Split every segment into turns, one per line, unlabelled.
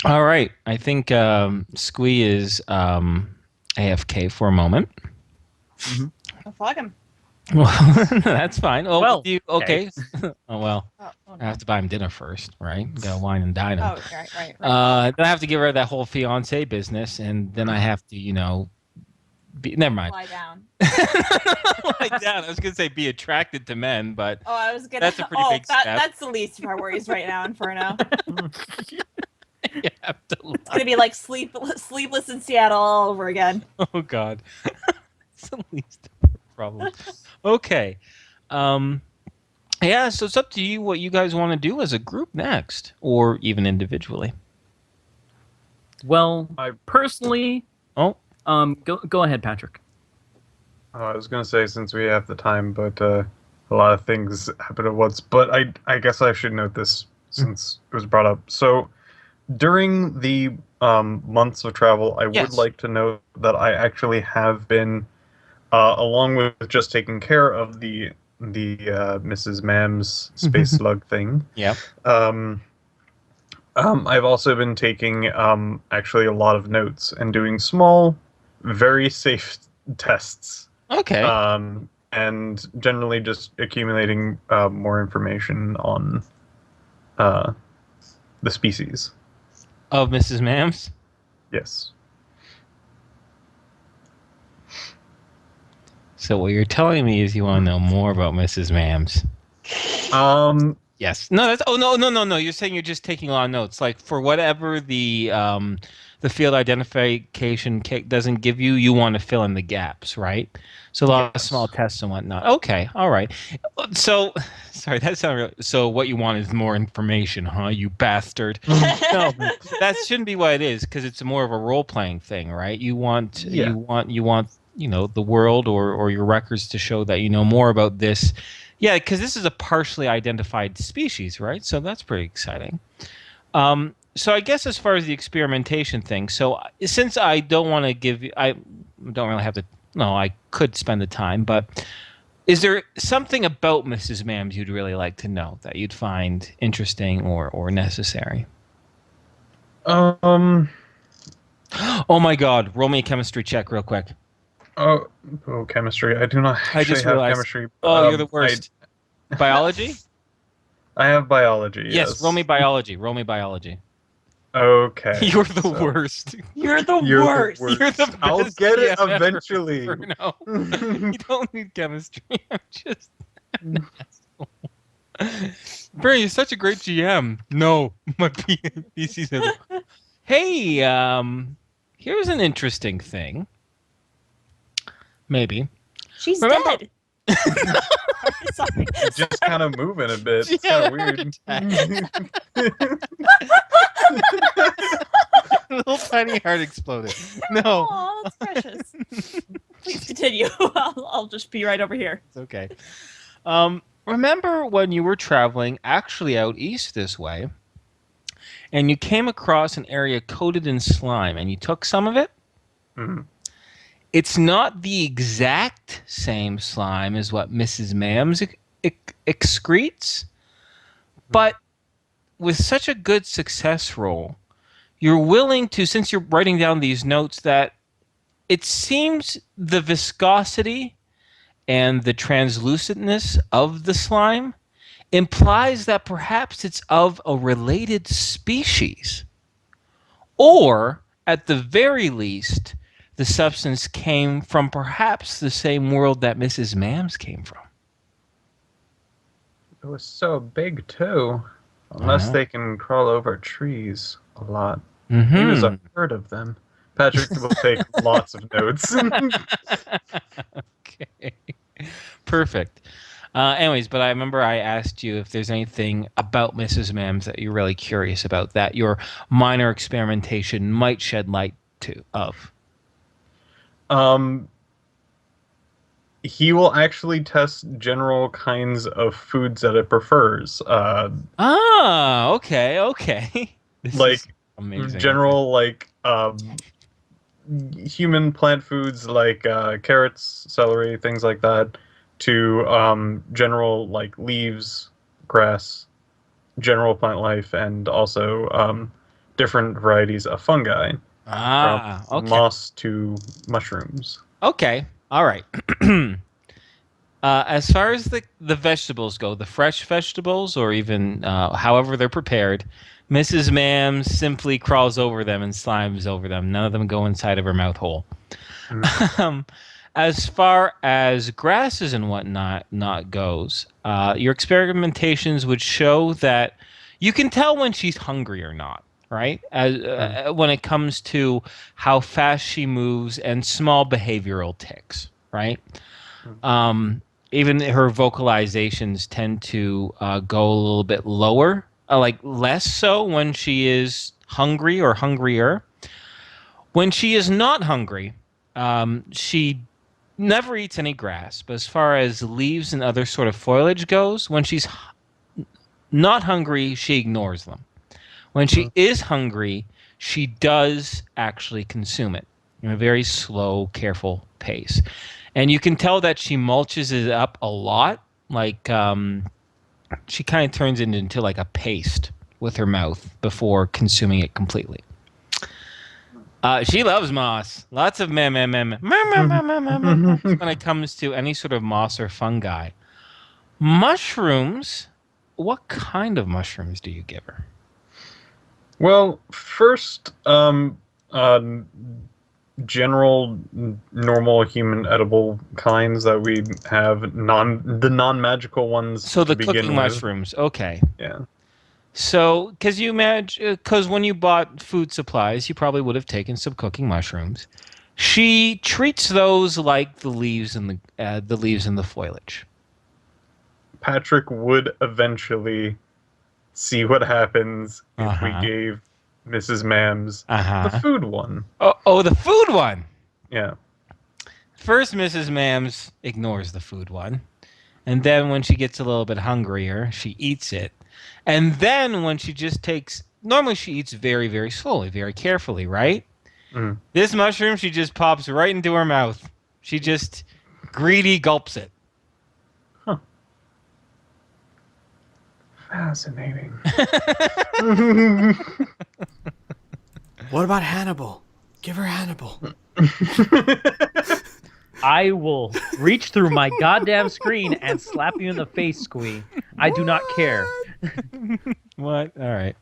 All right. I think Squee is AFK for a moment.
Mm-hmm.
Oh, fuck him.
Well, that's fine. Oh,
Well,
you
okay.
okay? Oh well,
Oh
I have
no.
to buy him dinner first, right? Gotta wine and dine him.
Oh, right.
Then I have to give her that whole fiance business, and then I have to, never mind.
Lie down.
Lie down. I was gonna say be attracted to men, but
Oh, I was gonna.
that's a pretty
Oh,
big step.
that's the least of our worries right now, Inferno.
You have to
It's gonna be like sleepless in Seattle all over again.
Oh God, it's the least of our problems. Okay, yeah. So it's up to you what you guys want to do as a group next, or even individually.
Well,
I
personally,
Oh,
go ahead, Patrick.
I was gonna say since we have the time, but a lot of things happen at once. But I guess I should note this since it was brought up. So during the months of travel, I would
yes.
like to note that I actually have been, along with just taking care of the Mrs. Mams space slug thing.
Yep.
I've also been taking actually a lot of notes and doing small, very safe tests.
Okay.
And generally just accumulating more information on the species.
Of Mrs. Mams.
Yes.
So what you're telling me is you want to know more about Mrs. Mams. Yes. No. That's. Oh no. You're saying you're just taking a lot of notes. Like for whatever the field identification doesn't give you, you want to fill in the gaps, right? So a lot of small tests and whatnot. Okay. All right. So, sorry, that sounded real. So what you want is more information, huh? You bastard. No, that shouldn't be what it is because it's more of a role playing thing, right? You want the world or your records to show that you know more about this. Yeah, because this is a partially identified species, right? So that's pretty exciting. So I guess as far as the experimentation thing, so since I don't want to give you, I don't really have to. No, I could spend the time, but is there something about Mrs. Mams you'd really like to know that you'd find interesting or necessary?
Um.
Oh my God! Roll me a chemistry check real quick.
Oh, chemistry. I do not
I
actually
just
have
realized.
chemistry.
Oh, you're the worst. Biology?
I have biology.
Yes. Roll me biology. Roll me biology.
Okay.
You're the worst.
You're the worst.
You're the best.
I'll get it
GM
eventually.
ever. No, you don't need chemistry. I'm just an asshole. Barry, you're such a great GM. No, my PC's. Hey, here's an interesting thing. Maybe.
She's
Remember-
dead. Sorry.
Just kind of moving a bit. It's kind of weird.
Little tiny heart exploded. No.
Oh, that's precious. Please continue. I'll just be right over here.
It's okay. Remember when you were traveling actually out east this way and you came across an area coated in slime and you took some of it?
Mhm.
It's not the exact same slime as what Mrs. Mams excretes, but with such a good success roll, you're willing to, since you're writing down these notes, that it seems the viscosity and the translucentness of the slime implies that perhaps it's of a related species. Or, at the very least, the substance came from perhaps the same world that Mrs. Mams came from.
It was so big too. Unless they can crawl over trees a lot.
Mm-hmm.
He was a herd of them. Patrick will take lots of notes.
Okay. Perfect. Anyways, but I remember I asked you if there's anything about Mrs. Mams that you're really curious about that your minor experimentation might shed light of.
He will actually test general kinds of foods that it prefers.
Okay. This
Like
is amazing.
general human plant foods like carrots, celery, things like that, to general leaves, grass, general plant life, and also different varieties of fungi,
Ah,
from
okay.
moss to mushrooms.
Okay. All right. As far as the vegetables go, the fresh vegetables, or even however they're prepared, Mrs. Mams simply crawls over them and slimes over them. None of them go inside of her mouth hole. As far as grasses and whatnot not goes, your experimentations would show that you can tell when she's hungry or not, right? When it comes to how fast she moves and small behavioral tics, right? Even her vocalizations tend to go a little bit lower, like less so when she is hungry or hungrier. When she is not hungry, she never eats any grass. But as far as leaves and other sort of foliage goes, when she's not hungry, she ignores them. When she is hungry, she does actually consume it in a very slow, careful pace. And you can tell that she mulches it up a lot. Like she kind of turns it into like a paste with her mouth before consuming it completely. She loves moss. Lots of when it comes to any sort of moss or fungi. Mushrooms, what kind of mushrooms do you give her?
Well, first, general, normal human edible kinds that we have, the non-magical ones.
So the
to begin
cooking
with.
mushrooms, okay.
Yeah.
So, because when you bought food supplies, you probably would have taken some cooking mushrooms. She treats those like the leaves and the foliage.
Patrick would eventually see what happens if we gave Mrs. Mams the food one.
Oh, the food one.
Yeah.
First, Mrs. Mams ignores the food one, and then when she gets a little bit hungrier, she eats it. And then when she just takes... Normally she eats very, very slowly, very carefully, right?
Mm.
This mushroom, she just pops right into her mouth. She just greedy gulps it.
Huh. Fascinating.
What about Hannibal? Give her Hannibal.
I will reach through my goddamn screen and slap you in the face, Squee. I do not care.
What? All right.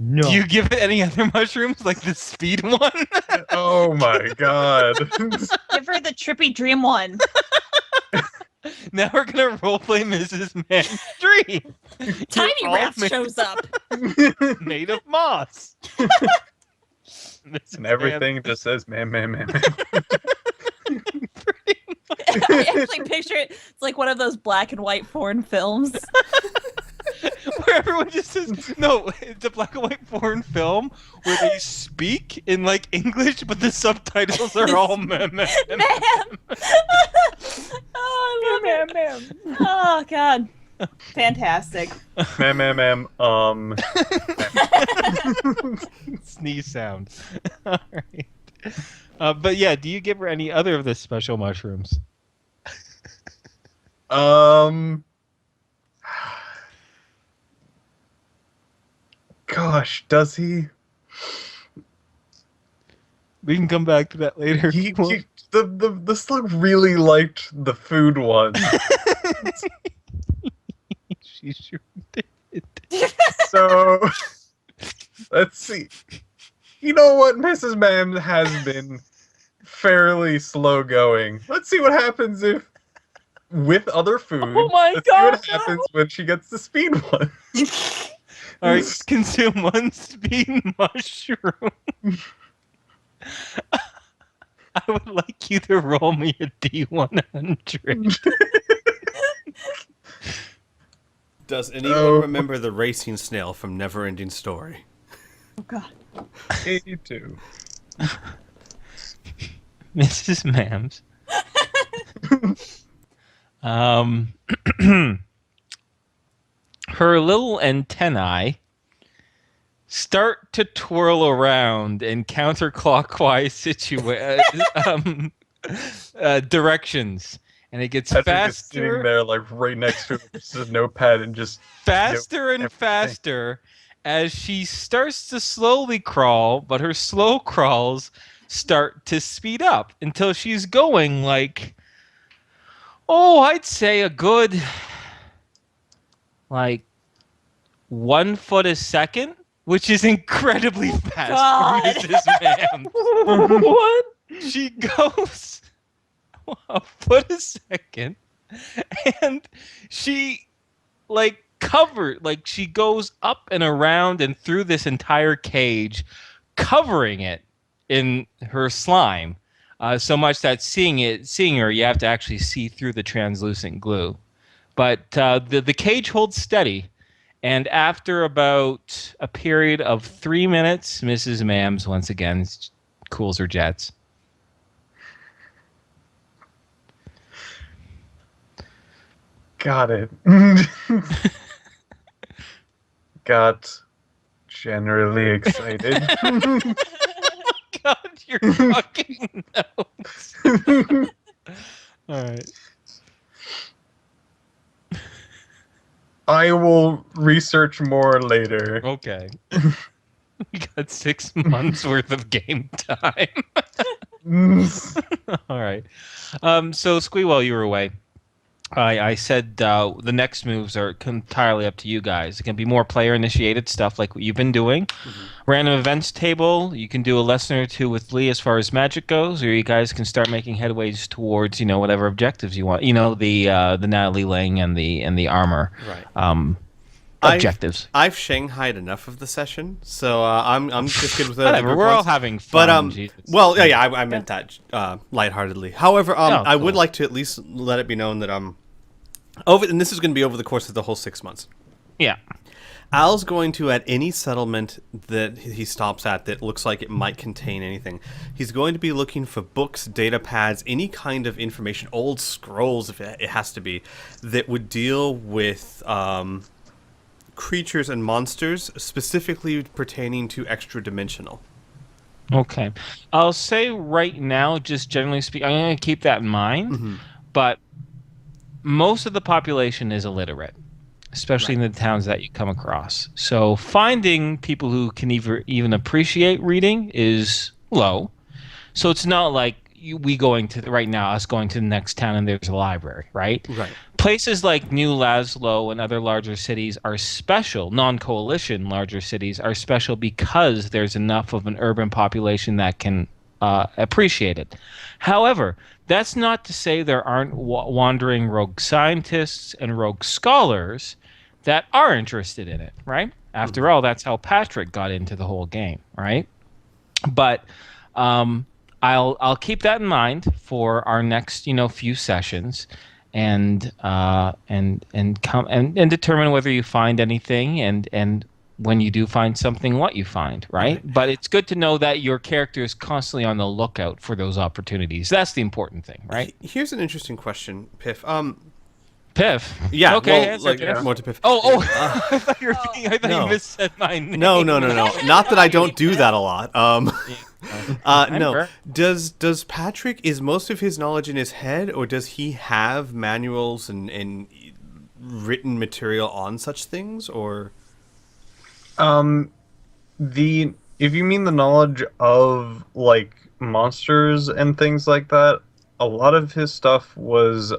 No.
Do you give it any other mushrooms, like the speed one?
Oh my god.
Give her the trippy dream one.
Now we're gonna roleplay Mrs. Man's dream.
Tiny
You're all
Rats shows up.
made of moss.
And everything just says, man.
I actually picture it. It's like one of those black and white foreign films.
Where everyone just says, no, it's a black and white foreign film where they speak in like English, but the subtitles are all ma'am.
Ma'am. Oh, I love it. Oh, God. Fantastic.
Ma'am.
Sneeze sound. All right. But yeah, do you give her any other of the special mushrooms?
Gosh, does he?
We can come back to that later.
The slug really liked the food one.
She sure did.
So, let's see. You know what? Mrs. Mams has been fairly slow going. Let's see what happens if, with other food,
Oh my
let's
God,
see what happens when she gets the speed one.
All right, consume one speed mushroom. I would like you to roll me a D100.
Does anyone remember the racing snail from Neverending Story?
Oh, God.
82.
Mrs. Mams. Her little antennae start to twirl around in counterclockwise directions, and it gets
Patrick is sitting
faster,
there, like right next to his notepad, and just
faster and
everything.
faster, as she starts to slowly crawl, but her slow crawls start to speed up until she's going like, oh, I'd say a good like 1 foot a second, which is incredibly fast
God.
for Mrs. Mams.
What?
She goes a foot a second, and she she goes up and around and through this entire cage, covering it in her slime, so much that seeing her, you have to actually see through the translucent glue. But the cage holds steady, and after about a period of 3 minutes, Mrs. Mams once again cools her jets.
Got it. Got generally excited.
God, your fucking nose. All right.
I will research more later.
Okay. We got 6 months worth of game time. All right. So Squee, while you were away, I said the next moves are entirely up to you guys. It can be more player-initiated stuff like what you've been doing. Mm-hmm. Random events table. You can do a lesson or two with Lee as far as magic goes, or you guys can start making headways towards whatever objectives you want. The Natalie Lang and the armor.
Right.
Objectives.
I've shanghaied enough of the session, so I'm just good with it.
Whatever, we're all having fun.
But I meant that lightheartedly. However, I would like to at least let it be known that and this is going to be over the course of the whole 6 months.
Yeah.
Al's going to, at any settlement that he stops at that looks like it might contain anything, he's going to be looking for books, data pads, any kind of information, old scrolls if it has to be, that would deal with creatures and monsters, specifically pertaining to extra-dimensional.
Okay. I'll say right now, just generally speaking, I'm going to keep that in mind, but most of the population is illiterate, especially in the towns that you come across. So finding people who can even appreciate reading is low. So it's not like us going to the next town and there's a library, right?
Right.
Places like New Laszlo and other larger cities are special. Non-coalition larger cities are special because there's enough of an urban population that can appreciate it. However, that's not to say there aren't wandering rogue scientists and rogue scholars that are interested in it, right? After all, that's how Patrick got into the whole game, right? But I'll keep that in mind for our next few sessions, and determine whether you find anything, and when you do find something, what you find, right? But it's good to know that your character is constantly on the lookout for those opportunities. That's the important thing, right?
Here's an interesting question, Piff.
Piff.
Yeah.
Okay.
Well, more to Piff.
Oh. I thought you you missaid my name.
No. Not that I don't do that a lot. No. Does Patrick, is most of his knowledge in his head, or does he have manuals and written material on such things, or?
If you mean the knowledge of like monsters and things like that, a lot of his stuff was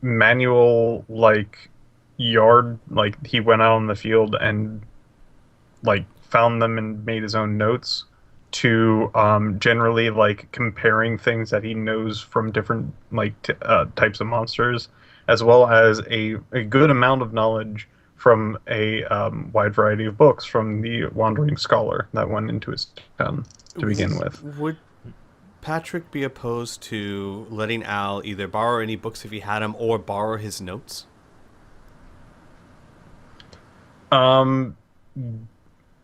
manual, like yard, like he went out on the field and like found them and made his own notes to generally like comparing things that he knows from different like types of monsters, as well as a good amount of knowledge from a wide variety of books from the Wandering Scholar that went into his to begin with.
Would Patrick be opposed to letting Al either borrow any books if he had them, or borrow his notes?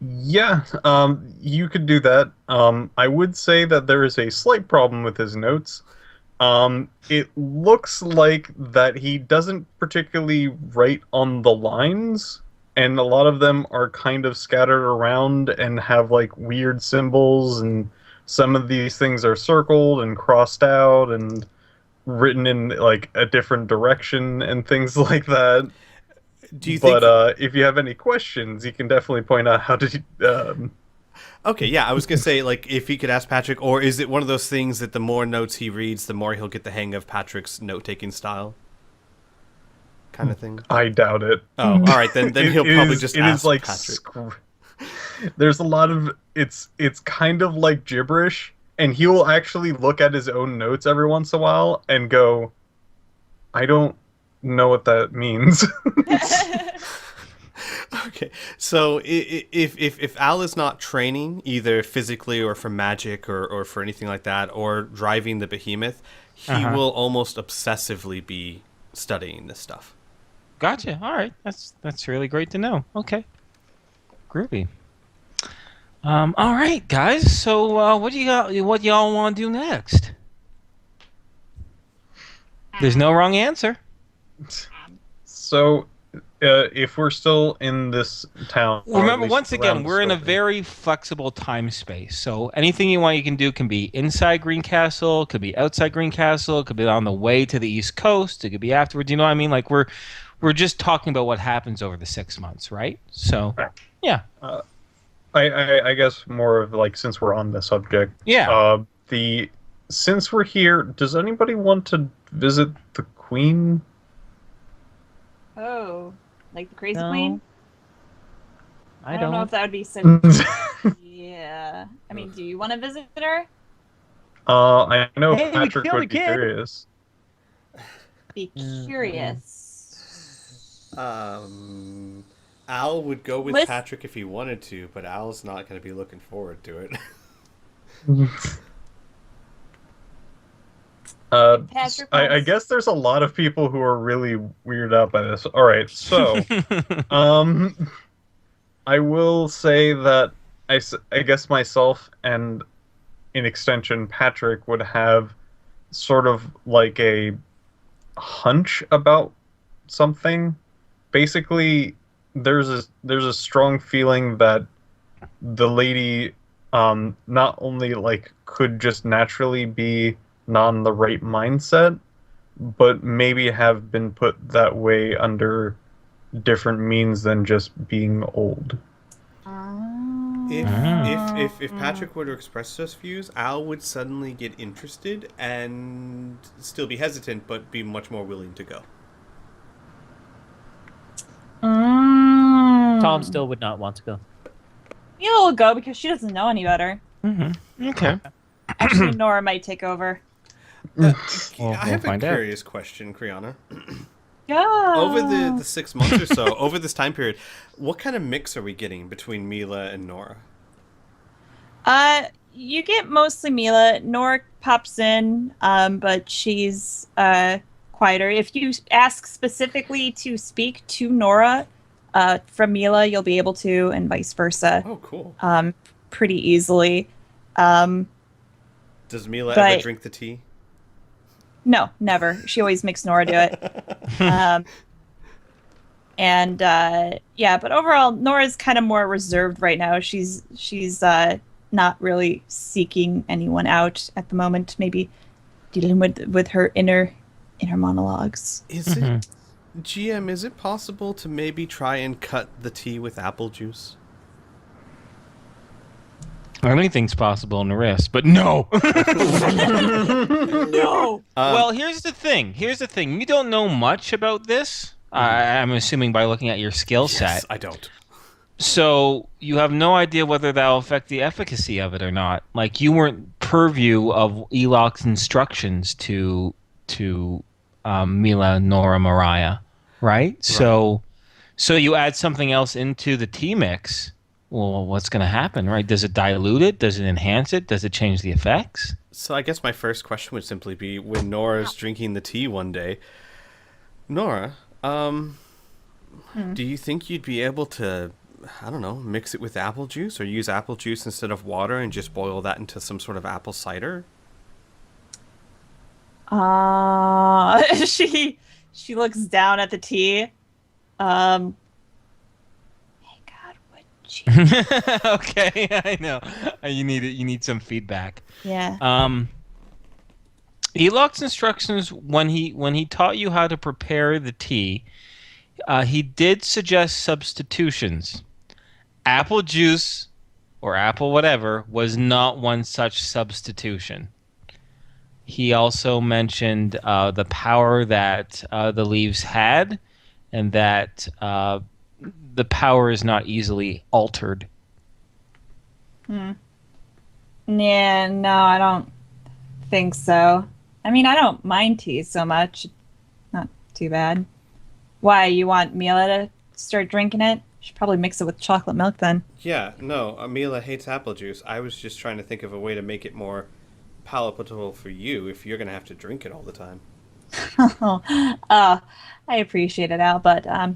Yeah, you could do that. I would say that there is a slight problem with his notes. It looks like that he doesn't particularly write on the lines, and a lot of them are kind of scattered around and have like weird symbols, and some of these things are circled and crossed out and written in like a different direction and things like that.
Do you think?
But if you have any questions, you can definitely point out how to.
Okay, yeah, I was gonna say like if he could ask Patrick, or is it one of those things that the more notes he reads, the more he'll get the hang of Patrick's note-taking style, kind of thing.
I doubt it.
Oh, all right, then he'll probably just
it
ask
is like
Patrick.
there's a lot of it's kind of like gibberish, and he will actually look at his own notes every once in a while and go, I don't know what that means.
Okay, so if Al is not training either physically or for magic or for anything like that, or driving the behemoth, he will almost obsessively be studying this stuff.
Gotcha. All right, that's really great to know. Okay, groovy. All right, guys. So what do you got? What y'all want to do next? There's no wrong answer.
So, if we're still in this town, or at
Remember,
least
once again,
around
we're in a
Stockton-
very flexible time space. So anything you want, you can do. Can be inside Green Castle, could be outside Green Castle, could be on the way to the East Coast. It could be afterwards. You know what I mean? Like we're just talking about what happens over the 6 months, right? So, yeah,
I guess more of like, since we're on the subject.
yeah.
Since we're here, does anybody want to visit the Queen?
Oh, like the Crazy
No.
Queen?
I
don't know
don't.
if that would be so. Yeah. I mean, do you want to visit her?
I know
Hey, we
Patrick
killed a
would be
kid.
curious.
Be curious.
Al would go with
Listen-
Patrick if he wanted to, but Al's not going to be looking forward to it.
Patrick
I
wants-
guess there's a lot of people who are really weirded out by this. All right, so I will say that I guess myself and, in extension, Patrick would have sort of like a hunch about something. Basically, there's a strong feeling that the lady not only like could just naturally be not in the right mindset, but maybe have been put that way under different means than just being old.
If Patrick were to express those views, Al would suddenly get interested and still be hesitant, but be much more willing to go.
Tom still would not want to go.
Mila will go because she doesn't know any better.
Okay.
Actually, Nora might take over.
We'll
I have a
find out.
curious question, Criana.
Yeah.
Over the 6 months or so, over this time period, what kind of mix are we getting between Mila and Nora?
You get mostly Mila. Nora pops in, but she's quieter. If you ask specifically to speak to Nora from Mila, you'll be able to, and vice versa.
Oh, cool.
Pretty easily.
Does Mila ever
but-
drink the tea?
No, never. She always makes Nora do it. Yeah, but overall, Nora's kind of more reserved right now. She's not really seeking anyone out at the moment. Maybe dealing with her inner monologues.
Is it, GM, is it possible to maybe try and cut the tea with apple juice?
Anything's possible in the wrist, but no.
No.
Well, here's the thing. You don't know much about this. I'm assuming by looking at your skill set.
Yes, I don't.
So you have no idea whether that will affect the efficacy of it or not. Like you weren't purview of Elok's instructions to Mila, Nora, Mariah, right? So you add something else into the tea mix. Well, what's going to happen, right? Does it dilute it? Does it enhance it? Does it change the effects?
So I guess my first question would simply be, when Nora's drinking the tea one day, Nora, do you think you'd be able to, I don't know, mix it with apple juice, or use apple juice instead of water and just boil that into some sort of apple cider?
She looks down at the tea. Hey God, would she?
Okay, I know. You need some feedback.
Yeah.
Elok's instructions when he taught you how to prepare the tea, He did suggest substitutions. Apple juice or apple whatever was not one such substitution. He also mentioned the power that the leaves had, and that the power is not easily altered.
Yeah, no, I don't think so. I mean, I don't mind tea so much. Not too bad. Why, you want Mila to start drinking it? Should probably mix it with chocolate milk then.
Yeah, no, Amila hates apple juice. I was just trying to think of a way to make it more palatable for you if you're going to have to drink it all the time.
I appreciate it, Al, but yeah,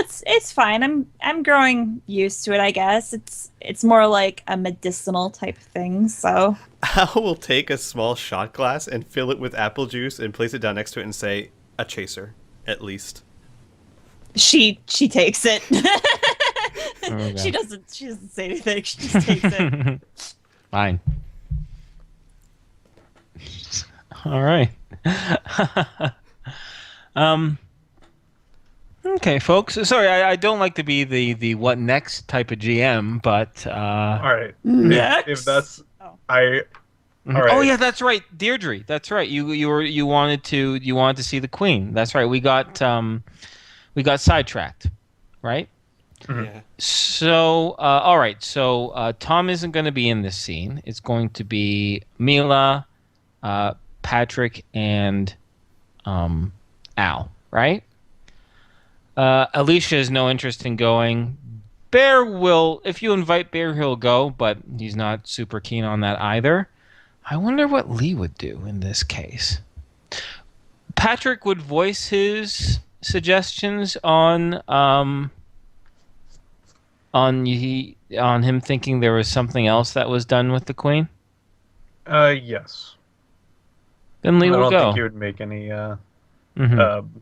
it's fine. I'm growing used to it, I guess. It's more like a medicinal type thing, so
Al will take a small shot glass and fill it with apple juice and place it down next to it and say, a chaser, at least.
she takes it.
Okay.
She doesn't say anything. She just takes it.
Fine. All right. Okay, folks. Sorry, I don't like to be the what next type of GM, but
All right.
Next.
If that's
Oh.
I. All right.
Oh yeah, that's right, Deirdre. That's right. You wanted to see the Queen. That's right. We got sidetracked, right?
Yeah.
So all right. So Tom isn't going to be in this scene. It's going to be Mila, Patrick, and Al. Right? Alicia has no interest in going. Bear will, if you invite Bear, he'll go, but he's not super keen on that either. I wonder what Lee would do in this case. Patrick would voice his suggestions on him thinking there was something else that was done with the Queen.
Yes.
Then Lee
I
will
don't
go.
think he would make any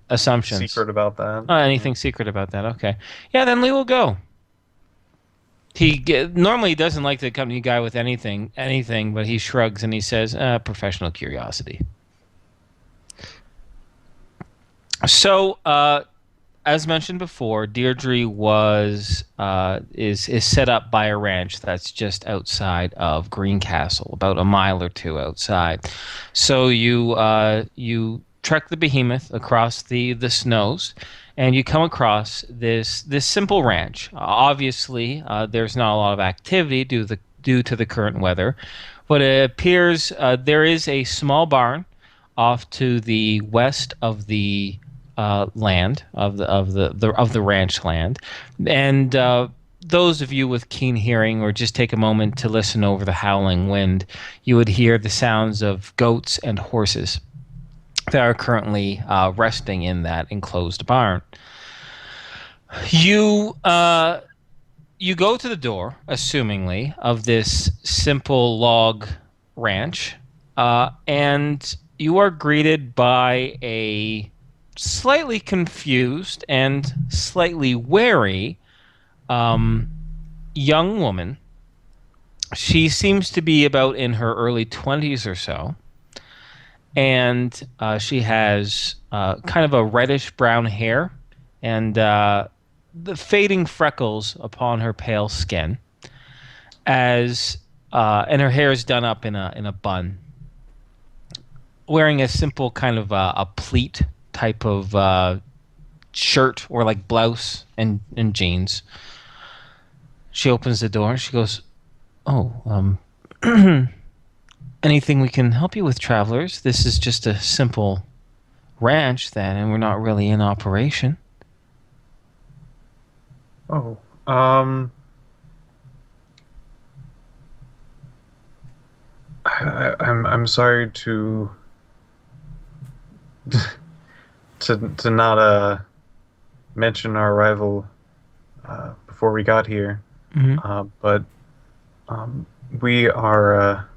Assumptions.
secret about that.
Anything secret about that? Okay. Yeah, then Lee will go. Normally he doesn't like to come to a guy with anything, but he shrugs and he says, "Professional curiosity." So, as mentioned before, Deirdre is set up by a ranch that's just outside of Greencastle, about a mile or two outside. So you trek the behemoth across the snows, and you come across this simple ranch. Obviously, there's not a lot of activity due to the current weather, but it appears there is a small barn off to the west of the land of the ranch land, and those of you with keen hearing, or just take a moment to listen over the howling wind, you would hear the sounds of goats and horses that are currently resting in that enclosed barn. You go to the door, assumingly, of this simple log ranch, and you are greeted by a slightly confused and slightly wary young woman. She seems to be about in her early 20s or so. And she has kind of a reddish-brown hair and the fading freckles upon her pale skin, and her hair is done up in a bun. Wearing a simple kind of a pleat type of shirt or like blouse and jeans. She opens the door. She goes, "Oh, anything we can help you with, travelers? This is just a simple ranch, then, and we're not really in operation."
Oh, I'm sorry to not mention our arrival before we got here, but we are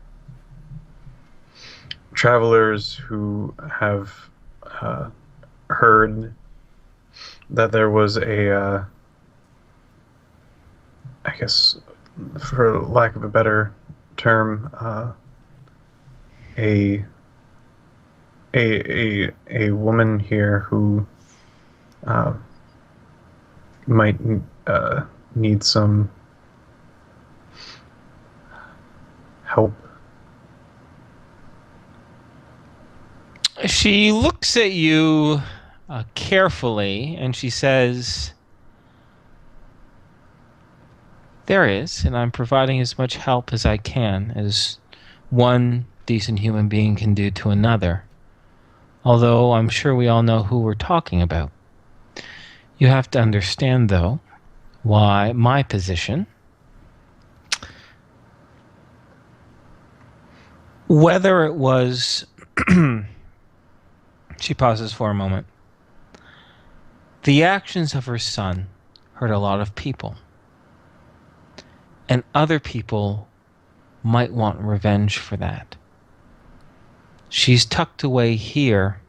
travelers who have heard that there was a I guess, for lack of a better term, a woman here who uh, might need some help.
She looks at you carefully and she says, "There is, and I'm providing as much help as I can, as one decent human being can do to another. Although I'm sure we all know who we're talking about. You have to understand, though, why my position, whether it was..." She pauses for a moment. "The actions of her son hurt a lot of people. And other people might want revenge for that. She's tucked away here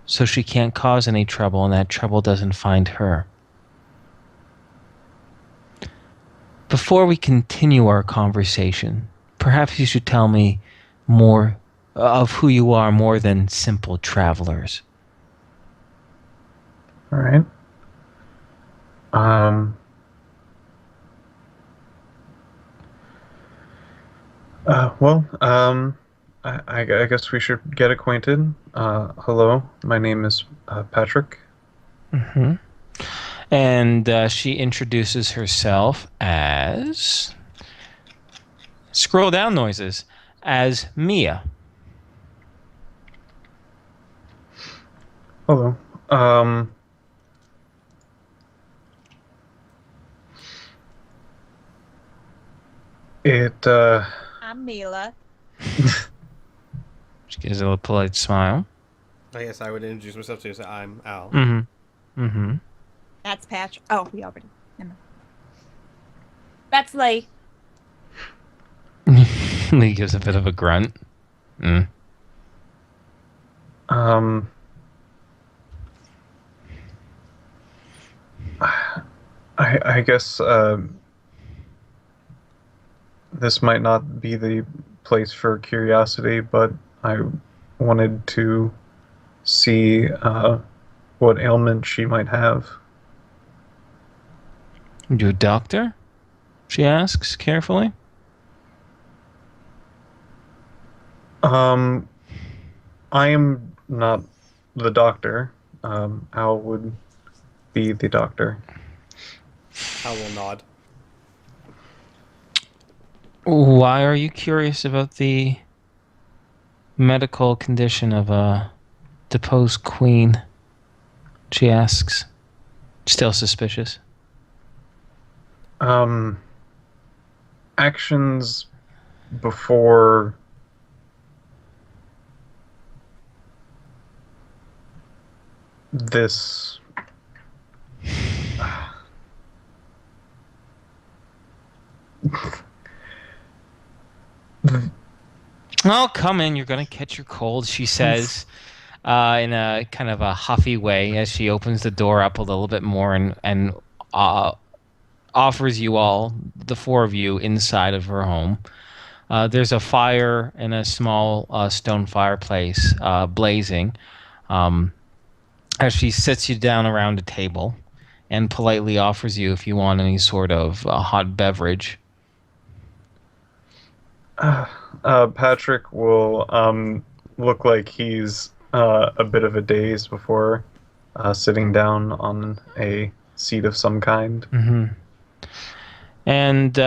so she can't cause any trouble and that trouble doesn't find her. Before we continue our conversation, perhaps you should tell me more of who you are more than simple travelers."
All right. I guess we should get acquainted. Hello, my name is Patrick.
Mm-hmm. And she introduces herself as... Scroll down noises. As Mia.
Hello.
I'm Mila.
She gives a little polite smile.
I guess I would introduce myself to you. Say, I'm Al.
Mm-hmm. Mm-hmm.
That's Patch. Oh, we already. Never mind. That's Lee.
Lee gives a bit of a grunt. Mm.
I guess this might not be the place for curiosity, but I wanted to see what ailment she might have.
You a doctor? She asks carefully.
I am not the doctor. Al would be the doctor.
Al will nod.
Why are you curious about the medical condition of a deposed queen? She asks, still suspicious.
Actions before this.
Oh, come in. You're going to catch your cold, she says, in a kind of a huffy way as she opens the door up a little bit more and offers you all, the four of you, inside of her home. There's a fire in a small stone fireplace blazing as she sits you down around a table and politely offers you if you want any sort of hot beverage.
Patrick will look like he's a bit of a daze before sitting down on a seat of some kind.
Mm-hmm. And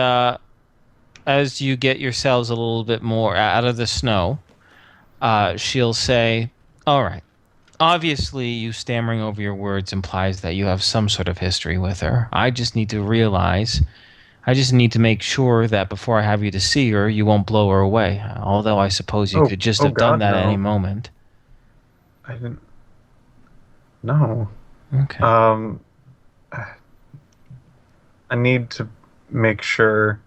as you get yourselves a little bit more out of the snow, she'll say, "All right. Obviously, you stammering over your words implies that you have some sort of history with her. I just need to make sure that before I have you to see her, you won't blow her away. Although I suppose you could just have done
God,
that at
no.
any moment."
I didn't. No.
Okay.
I need to make sure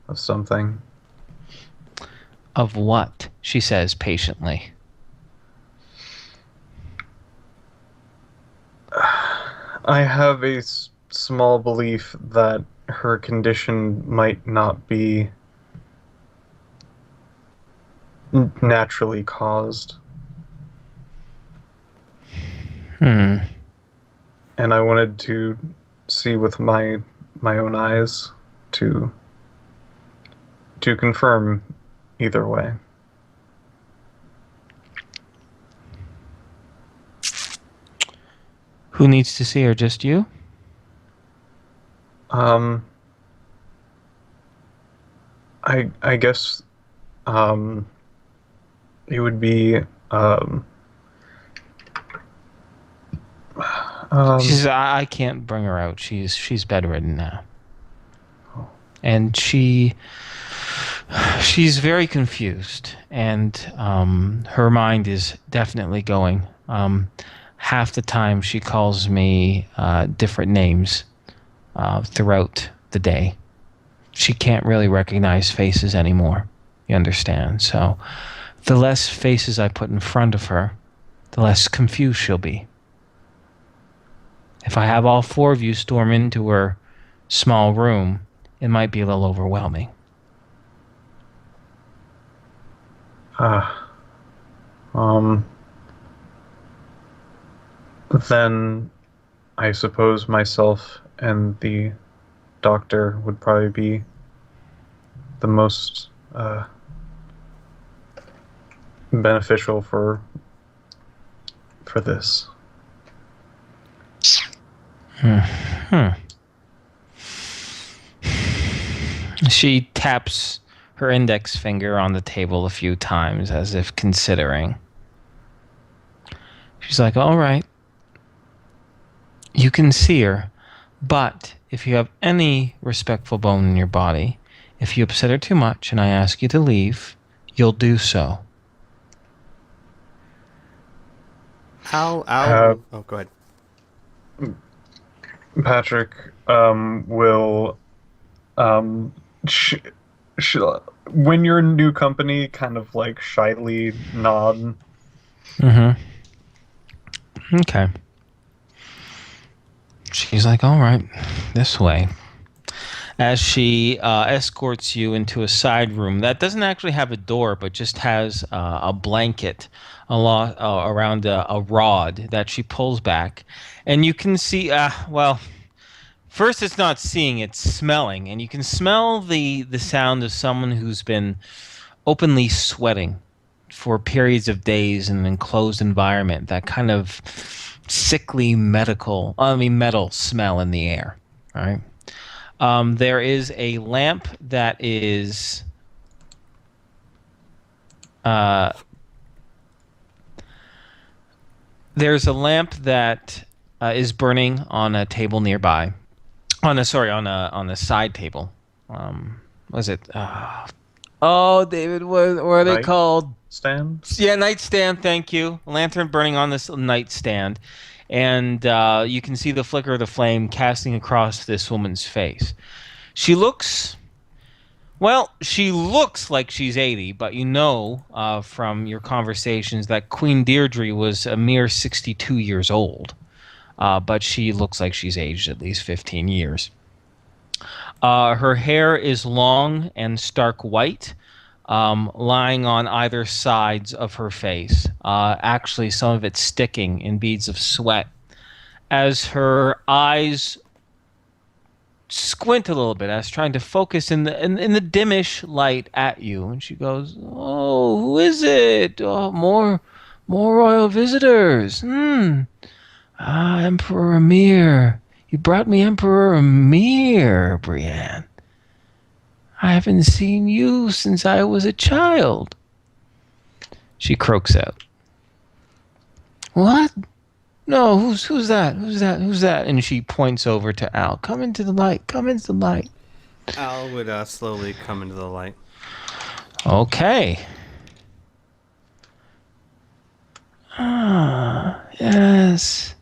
of something.
Of what? She says patiently.
I have a small belief that her condition might not be naturally caused. and I wanted to see with my own eyes to confirm either way.
Who needs to see her? Just you?
I guess it would be
I can't bring her out. She's bedridden now, and she's very confused, and her mind is definitely going. Half the time she calls me different names throughout the day. She can't really recognize faces anymore. You understand? So the less faces I put in front of her, the less confused she'll be. If I have all four of you storm into her small room, it might be a little overwhelming.
Then I suppose myself and the doctor would probably be the most beneficial for this.
She taps her index finger on the table a few times as if considering. She's like, all right, you can see her, but if you have any respectful bone in your body, if you upset her too much and I ask you to leave, you'll do so.
Oh, go ahead.
Patrick will when you're in new company, kind of like shyly nod.
Okay. She's like, all right, this way. As she escorts you into a side room that doesn't actually have a door, but just has a blanket around a rod that she pulls back. And you can see, first it's not seeing, it's smelling. And you can smell the sound of someone who's been openly sweating for periods of days in an enclosed environment. That kind of sickly metal smell in the air. All right. There is a lamp that is is burning on a table nearby. On a side table. Was it? Oh, David, what are they called?
Stand?
Yeah, nightstand. Thank you. A lantern burning on this nightstand, and you can see the flicker of the flame casting across this woman's face. She looks like she's 80, but you know from your conversations that Queen Deirdre was a mere 62 years old. But she looks like she's aged at least 15 years. Her hair is long and stark white, lying on either sides of her face. Actually, some of it sticking in beads of sweat. As her eyes squint a little bit, as trying to focus in the dimmish light at you, and she goes, "Oh, who is it? Oh, more royal visitors. Emperor Amir. You brought me Emperor Amir, Brienne. I haven't seen you since I was a child." She croaks out. "What? No, who's that? Who's that?" And she points over to Al. Come into the light.
Al would slowly come into the light.
Okay. Yes.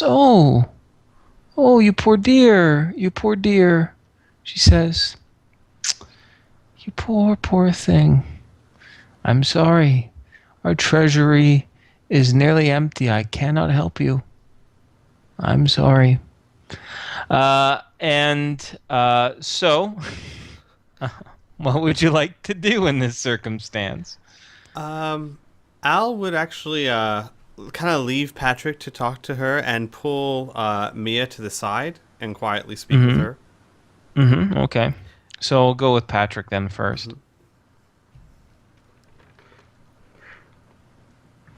Oh, you poor dear. She says. You poor thing. I'm sorry. Our treasury is nearly empty. I cannot help you. I'm sorry. So, what would you like to do in this circumstance?
Al would actually kind of leave Patrick to talk to her and pull Mia to the side and quietly speak with her.
Mm-hmm. Okay. So we'll go with Patrick then first.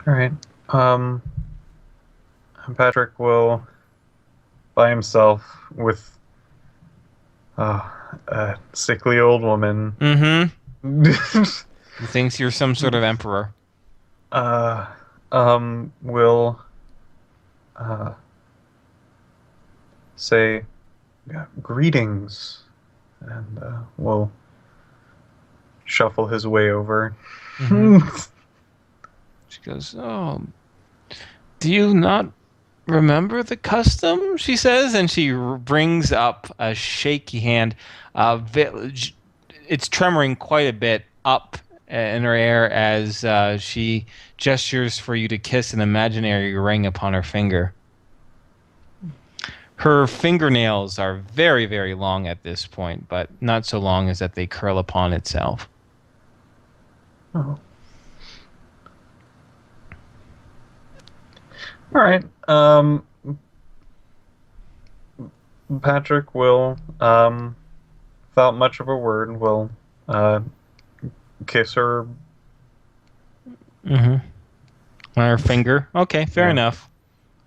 All right. Patrick will, by himself, with a sickly old woman.
Mm-hmm. He thinks you're some sort of emperor.
Will say, greetings, and will shuffle his way over.
She goes, "Oh, do you not remember the custom?" She says, and she brings up a shaky hand. It's tremoring quite a bit up in her air as she gestures for you to kiss an imaginary ring upon her finger. Her fingernails are very, very long at this point, but not so long as that they curl upon itself.
Oh. All right. Patrick will, without much of a word, will kiss her.
Mm-hmm. On her finger. Okay, fair
Yeah.
enough.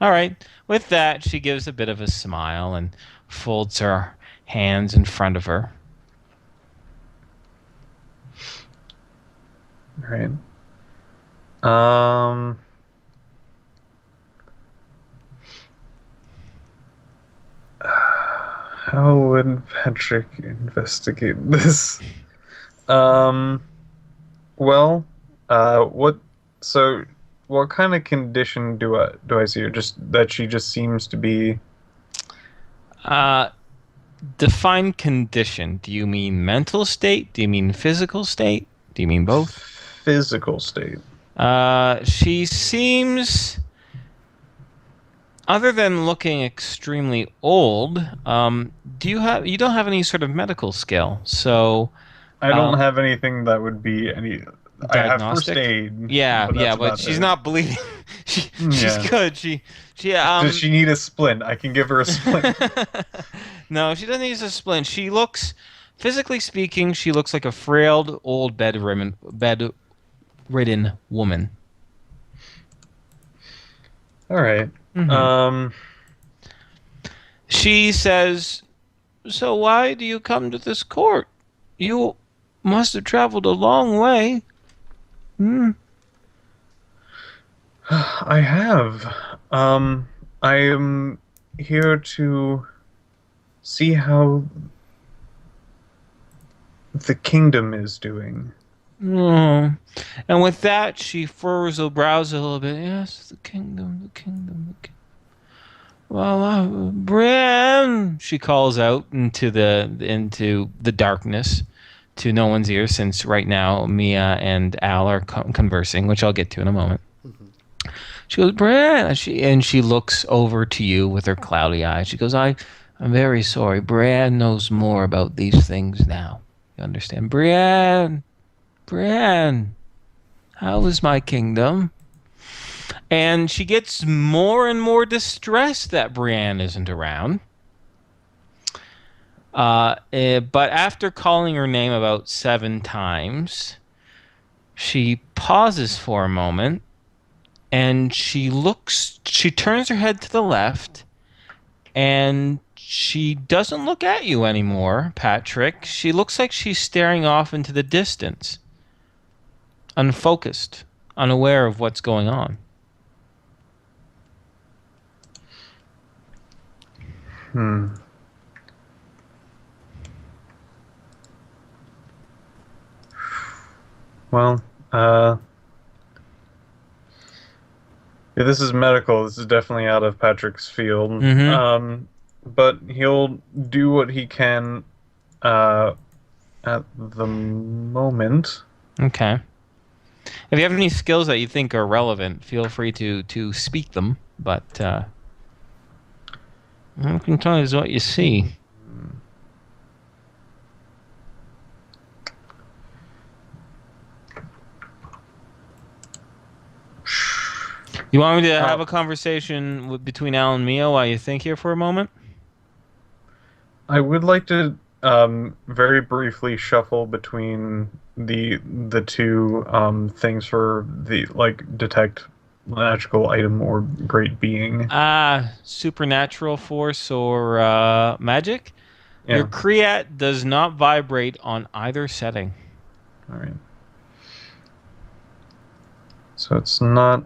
All right. With that, she gives a bit of a smile and folds her hands in front of her.
All right. How would Patrick investigate this? Well, what? So, what kind of condition do I see her? Just that she just seems to be.
Define condition. Do you mean mental state? Do you mean physical state? Do you mean both?
Physical state.
She seems, other than looking extremely old, you don't have any sort of medical skill, so
I don't have anything that would be any. I have first
diagnostic?
aid.
Yeah,
but
yeah,
that's
but
about
she's
it.
not bleeding. She's
Yeah.
good.
Does she need a splint? I can give her a splint.
No, she doesn't need a splint. She looks, physically speaking, she looks like a frail old bedridden woman.
All right.
Mhm. She says, "So why do you come to this court? You must have traveled a long way."
I have. I am here to see how the kingdom is doing.
Oh. And with that, she furrows her brows a little bit. Yes, the kingdom, the kingdom, the kingdom. Well, Bran, she calls out into the darkness, to no one's ear, since right now Mia and Al are conversing, which I'll get to in a moment. She goes, Bran, and she looks over to you with her cloudy eyes. She goes, I'm very sorry. Bran knows more about these things now. You understand? Bran, how is my kingdom? And she gets more and more distressed that Brienne isn't around. But after calling her name about 7 times, she pauses for a moment, and she turns her head to the left, and she doesn't look at you anymore, Patrick. She looks like she's staring off into the distance, unfocused, unaware of what's going on.
Well, yeah, this is medical. This is definitely out of Patrick's field.
Mm-hmm.
But he'll do what he can at the moment.
Okay. If you have any skills that you think are relevant, feel free to speak them. But all I can tell you is what you see. You want me to have a conversation between Al and Mio while you think here for a moment?
I would like to very briefly shuffle between the two things for the detect magical item or great being.
Supernatural force or magic?
Yeah.
Your Creat does not vibrate on either setting.
All right. So it's not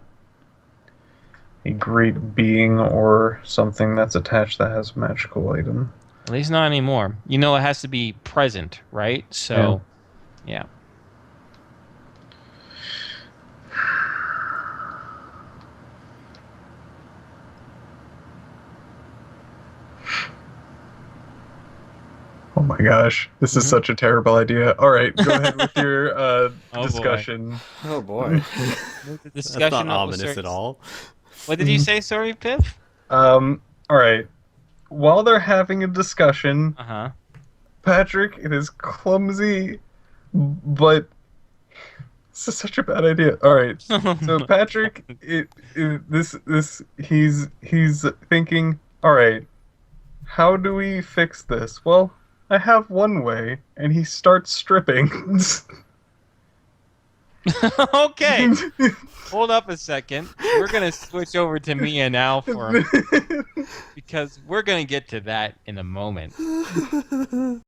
a great being or something that's attached that has a magical item.
At least not anymore. You know it has to be present, right? So, yeah.
Oh my gosh, this is such a terrible idea. All right, go ahead with your
boy.
discussion.
Oh boy.
The
That's
discussion
not
of
ominous
certain-
at all.
What did you say, sorry, Piff?
All right. While they're having a discussion,
Uh-huh.
Patrick, it is clumsy, but this is such a bad idea. All right. So Patrick, he's thinking, all right, how do we fix this? Well, I have one way, and he starts stripping.
Okay. Hold up a second. We're going to switch over to Mia now for because we're going to get to that in a moment.